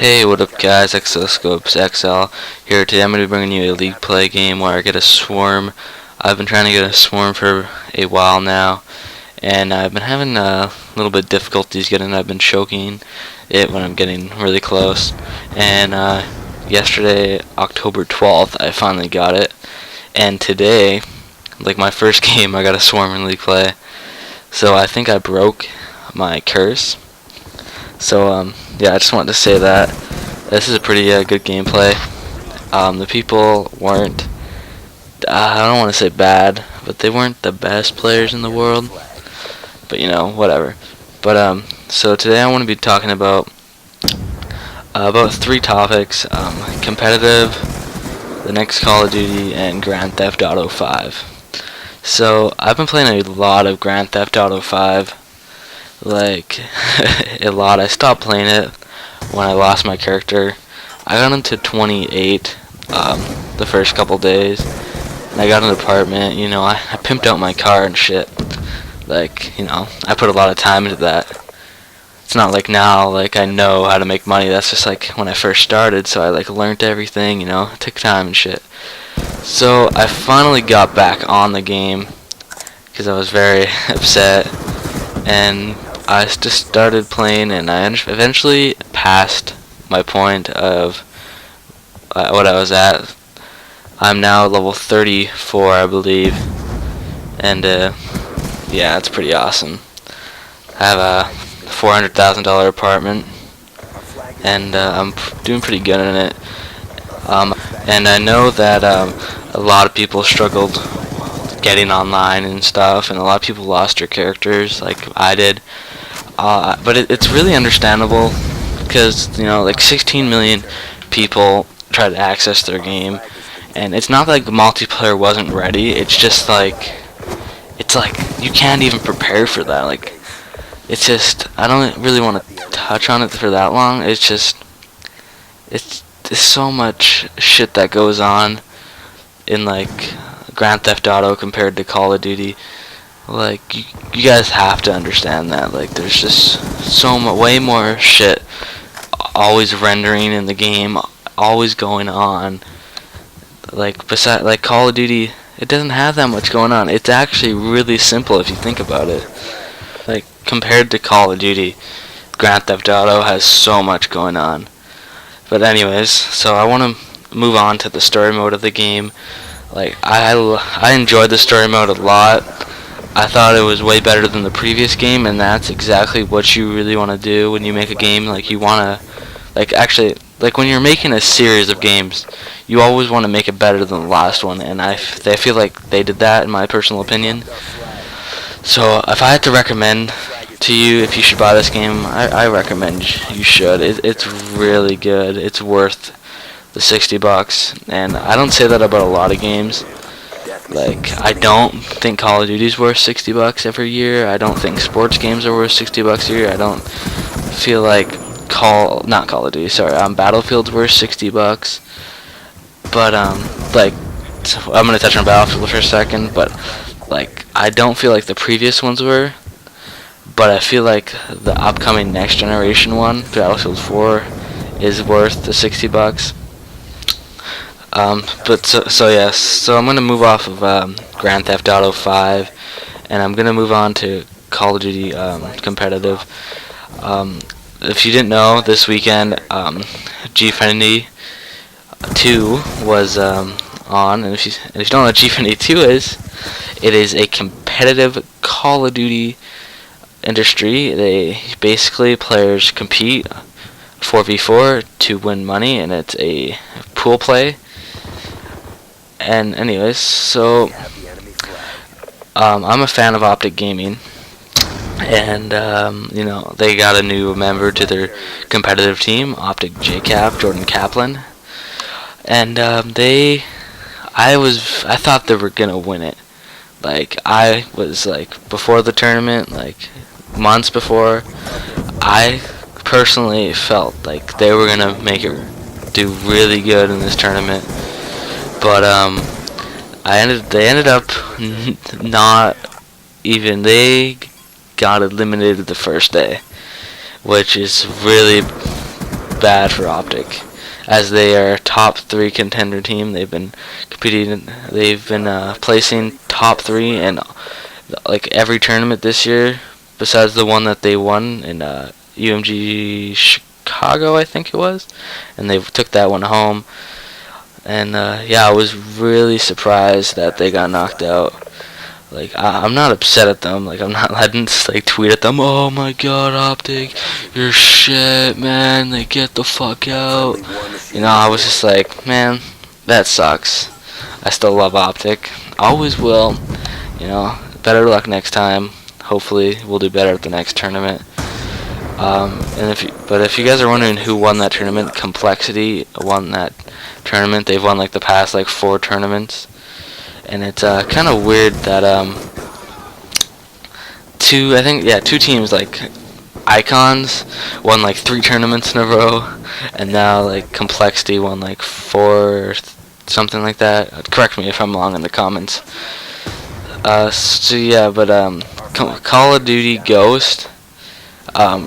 Hey, what up guys, Exoscopes XL here. Today I'm going to be bringing you a league play game where I get a swarm. I've been trying to get a swarm for a while now, and I've been having a little bit of difficulties getting it. I've been choking it when I'm getting really close, and yesterday, October 12th, I finally got it, and today, like my first game, I got a swarm in league play, so I think I broke my curse. So yeah, I just wanted to say that this is a pretty good gameplay. The people weren't, I don't want to say bad, but they weren't the best players in the world. But you know, whatever. But so today I want to be talking about three topics: competitive, the next Call of Duty, and Grand Theft Auto 5. So I've been playing a lot of Grand Theft Auto 5. Like a lot. I stopped playing it when I lost my character. I got into 28 the first couple days, and I got an apartment. You know, I pimped out my car and shit. Like, you know, I put a lot of time into that. It's not like now, like I know how to make money. That's just like when I first started. So I like learned everything. You know, it took time and shit. So I finally got back on the game because I was very upset, and I just started playing, and I eventually passed my point of what I was at. I'm now level 34, I believe, and yeah, it's pretty awesome. I have a $400,000 apartment, and I'm doing pretty good in it. And I know that a lot of people struggled getting online and stuff, and a lot of people lost their characters, like I did. But it's really understandable because, you know, like 16 million people try to access their game, and it's not like the multiplayer wasn't ready. It's just like, it's like you can't even prepare for that. Like, it's just, I don't really want to touch on it for that long. It's just, it's so much shit that goes on in like Grand Theft Auto compared to Call of Duty. Like, you guys have to understand that. Like, there's just way more shit always rendering in the game, always going on. Like, besides, like Call of Duty, it doesn't have that much going on. It's actually really simple if you think about it. Like, compared to Call of Duty, Grand Theft Auto has so much going on. But anyways, so I want to move on to the story mode of the game. Like, I enjoyed the story mode a lot. I thought it was way better than the previous game, and that's exactly what you really want to do when you make a game. Like, you want to, like, actually, like when you're making a series of games, you always want to make it better than the last one, and I feel like they did that, in my personal opinion. So if I had to recommend to you if you should buy this game, I recommend you should. It's really good. It's worth the $60, and I don't say that about a lot of games. Like, I don't think Call of Duty's worth $60 every year. I don't think sports games are worth $60 a year. I don't feel like not Call of Duty, sorry, Battlefield's worth $60. But like, so I'm gonna touch on Battlefield for a second. But like, I don't feel like the previous ones were. But I feel like the upcoming next generation one, Battlefield 4, is worth the $60. But so yes, so I'm gonna move off of Grand Theft Auto 5, and I'm gonna move on to Call of Duty competitive. If you didn't know, this weekend GrandTheftAutoV 2 was on, and if you don't know what GrandTheftAutoV 2 is, it is a competitive Call of Duty industry. They basically, players compete 4v4 to win money, and it's a pool play. And anyways, so I'm a fan of Optic Gaming, and you know, they got a new member to their competitive team, Optic JCap, Jordan Kaplan, and I thought they were gonna win it. Like, I was like, before the tournament, like months before, I personally felt like they were gonna make it do really good in this tournament. But they ended up not even, they got eliminated the first day, which is really bad for Optic, as they are a top 3 contender team. They've been competing. They've been placing top 3 in like every tournament this year, besides the one that they won in UMG Chicago, I think it was, and they took that one home. And yeah, I was really surprised that they got knocked out. Like, I'm not upset at them. Like, I didn't just, like, tweet at them, "Oh my god, Optic, you're shit, man, like, get the fuck out." You know, I was just like, man, that sucks. I still love Optic. Always will. You know, better luck next time. Hopefully, we'll do better at the next tournament. But if you guys are wondering who won that tournament, Complexity won that tournament. They've won, like, the past, like, 4 tournaments. And it's kind of weird that two teams like Icons won like 3 tournaments in a row, and now like Complexity won like 4, something like that. Correct me if I'm wrong in the comments. So yeah, but Call of Duty Ghost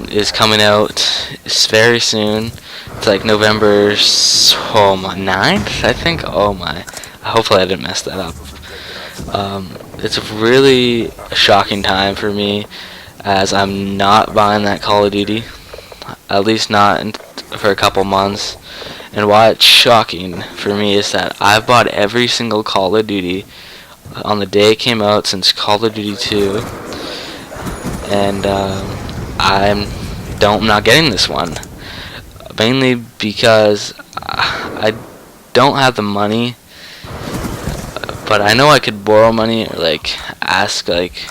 is coming out very soon. It's like November 9th, I think. Oh my. Hopefully I didn't mess that up. It's really a shocking time for me, as I'm not buying that Call of Duty, at least not for a couple months. And why it's shocking for me is that I've bought every single Call of Duty on the day it came out since Call of Duty 2, and I'm not getting this one, mainly because I don't have the money. But I know I could borrow money, or like ask like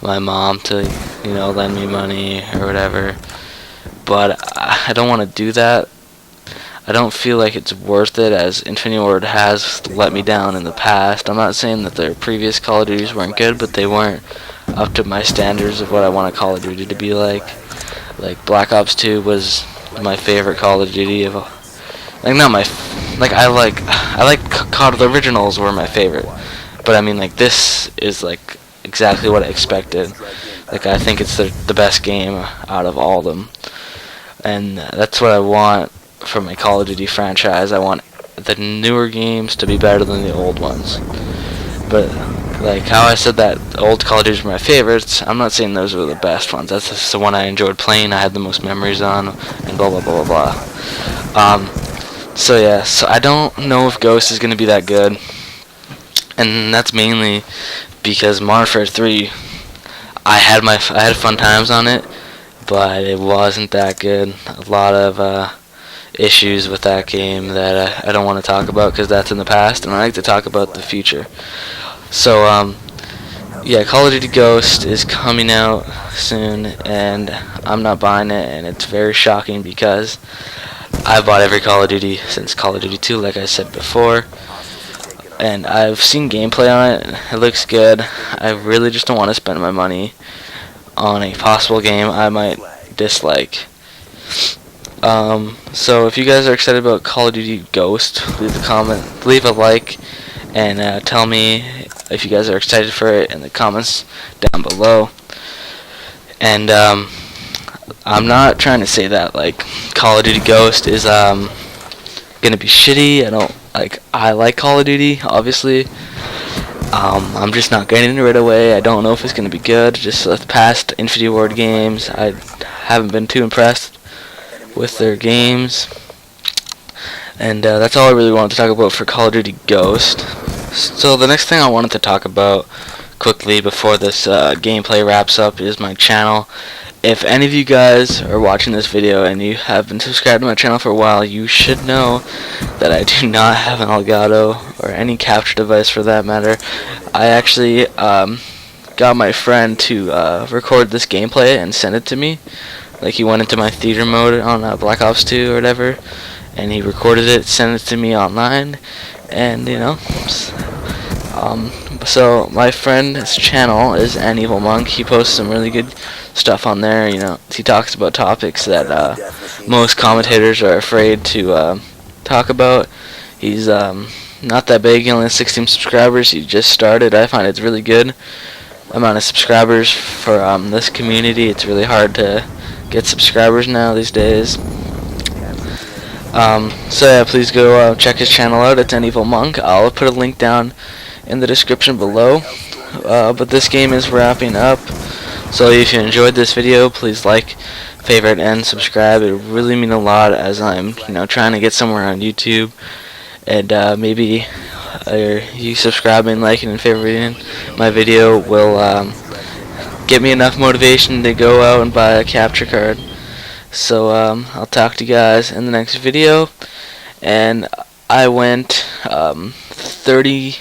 my mom to, you know, lend me money or whatever. But I don't want to do that. I don't feel like it's worth it, as Infinity Ward has let me down in the past. I'm not saying that their previous Call of Duties weren't good, but they weren't up to my standards of what I want a Call of Duty to be like. Like Black Ops 2 was my favorite Call of Duty of, like, not my. I like COD Originals were my favorite, but I mean, like, this is like exactly what I expected. Like, I think it's the best game out of all of them, and that's what I want from my Call of Duty franchise. I want the newer games to be better than the old ones. But like how I said that old Call of Duty were my favorites, I'm not saying those were the best ones. That's just the one I enjoyed playing, I had the most memories on, and blah blah blah blah blah. So yeah, so I don't know if Ghost is gonna be that good, and that's mainly because Modern Warfare 3, I had fun times on it, but it wasn't that good. A lot of issues with that game that I don't want to talk about, because that's in the past, and I like to talk about the future. So yeah, Call of Duty Ghost is coming out soon, and I'm not buying it, and it's very shocking because I've bought every Call of Duty since Call of Duty 2, like I said before, and I've seen gameplay on it. It looks good. I really just don't want to spend my money on a possible game I might dislike. So if you guys are excited about Call of Duty Ghost, leave a comment, leave a like, and tell me if you guys are excited for it in the comments down below. And I'm not trying to say that like Call of Duty Ghost is gonna be shitty. I like Call of Duty, obviously. I'm just not getting it right away. I don't know if it's gonna be good. Just the past Infinity Ward games, I haven't been too impressed with their games. And that's all I really wanted to talk about for Call of Duty Ghost. So the next thing I wanted to talk about quickly before this gameplay wraps up is my channel. If any of you guys are watching this video and you have been subscribed to my channel for a while, you should know that I do not have an Elgato or any capture device for that matter. I actually got my friend to record this gameplay and send it to me. Like, he went into my theater mode on Black Ops 2 or whatever, and he recorded it, sent it to me online, and you know. So my friend's channel is An Evil Monk. He posts some really good stuff on there. You know, he talks about topics that most commentators are afraid to talk about. He's not that big. He only has 16 subscribers. He just started. I find it's really good amount of subscribers for this community. It's really hard to get subscribers now these days. So yeah, please go check his channel out. It's an Evil Monk. I'll put a link down in the description below. But this game is wrapping up. So if you enjoyed this video, please like, favorite, and subscribe. It would really mean a lot, as I'm trying to get somewhere on YouTube. And maybe you subscribing, liking, and favoriting my video will get me enough motivation to go out and buy a capture card. So I'll talk to you guys in the next video. And I went 30